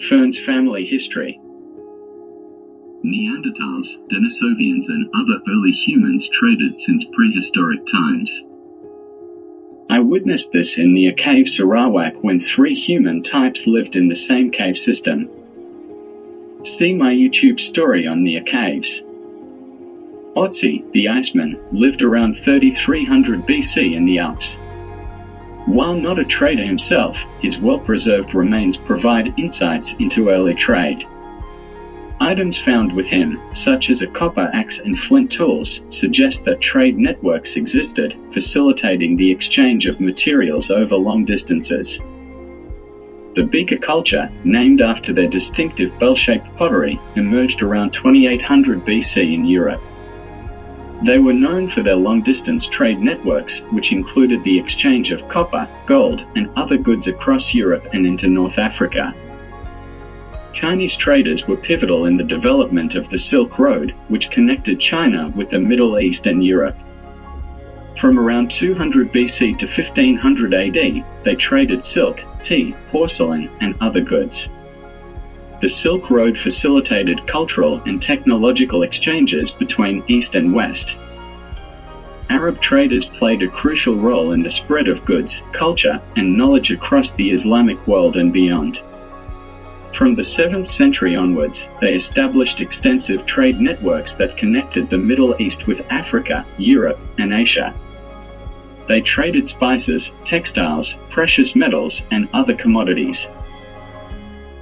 Ferns family history. Neanderthals, Denisovians and other early humans traded since prehistoric times. I witnessed this in the cave Sarawak when 3 human types lived in the same cave system. See my YouTube story on the caves. Otzi, the Iceman, lived around 3300 BC in the Alps. While not a trader himself, his well-preserved remains provide insights into early trade. Items found with him, such as a copper axe and flint tools, suggest that trade networks existed, facilitating the exchange of materials over long distances. The Beaker culture, named after their distinctive bell-shaped pottery, emerged around 2800 BC in Europe. They were known for their long-distance trade networks, which included the exchange of copper, gold, and other goods across Europe and into North Africa. Chinese traders were pivotal in the development of the Silk Road, which connected China with the Middle East and Europe. From around 200 BC to 1500 AD, they traded silk, tea, porcelain, and other goods. The Silk Road facilitated cultural and technological exchanges between East and West. Arab traders played a crucial role in the spread of goods, culture, and knowledge across the Islamic world and beyond. From the 7th century onwards, they established extensive trade networks that connected the Middle East with Africa, Europe, and Asia. They traded spices, textiles, precious metals, and other commodities.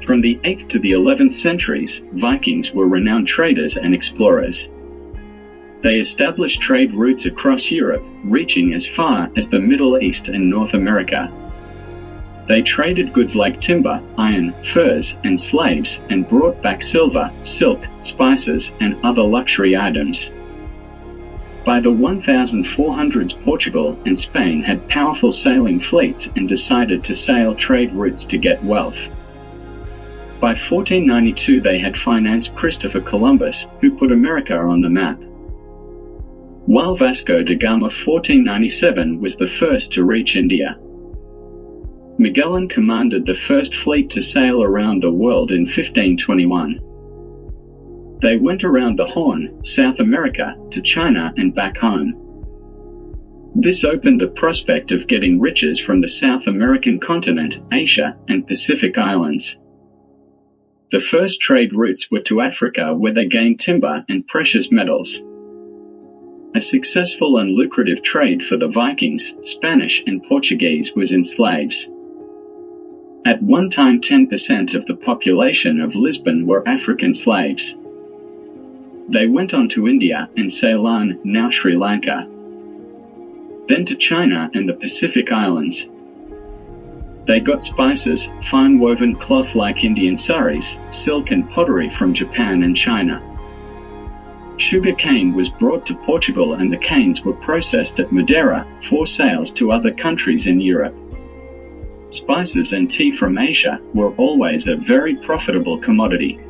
From the 8th to the 11th centuries, Vikings were renowned traders and explorers. They established trade routes across Europe, reaching as far as the Middle East and North America. They traded goods like timber, iron, furs, and slaves, and brought back silver, silk, spices, and other luxury items. By the 1400s, Portugal and Spain had powerful sailing fleets and decided to sail trade routes to get wealth. By 1492 they had financed Christopher Columbus, who put America on the map. While Vasco da Gama 1497 was the first to reach India. Magellan commanded the first fleet to sail around the world in 1521. They went around the Horn, South America, to China and back home. This opened the prospect of getting riches from the South American continent, Asia, and Pacific Islands. The first trade routes were to Africa, where they gained timber and precious metals. A successful and lucrative trade for the Vikings, Spanish, and Portuguese was in slaves. At one time 10% of the population of Lisbon were African slaves. They went on to India and Ceylon, now Sri Lanka. Then to China and the Pacific Islands. They got spices, fine woven cloth like Indian saris, silk and pottery from Japan and China. Sugar cane was brought to Portugal and the canes were processed at Madeira for sales to other countries in Europe. Spices and tea from Asia were always a very profitable commodity.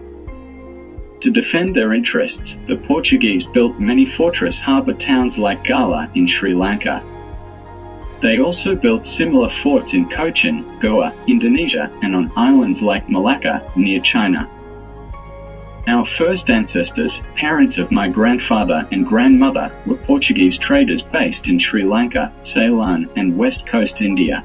To defend their interests, the Portuguese built many fortress harbour towns like Gala in Sri Lanka. They also built similar forts in Cochin, Goa, Indonesia, and on islands like Malacca, near China. Our first ancestors, parents of my grandfather and grandmother, were Portuguese traders based in Sri Lanka, Ceylon, and West Coast India.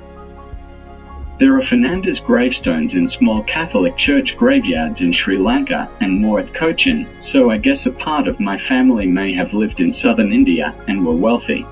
There are Fernandez gravestones in small Catholic church graveyards in Sri Lanka and more at Cochin, so I guess a part of my family may have lived in southern India and were wealthy.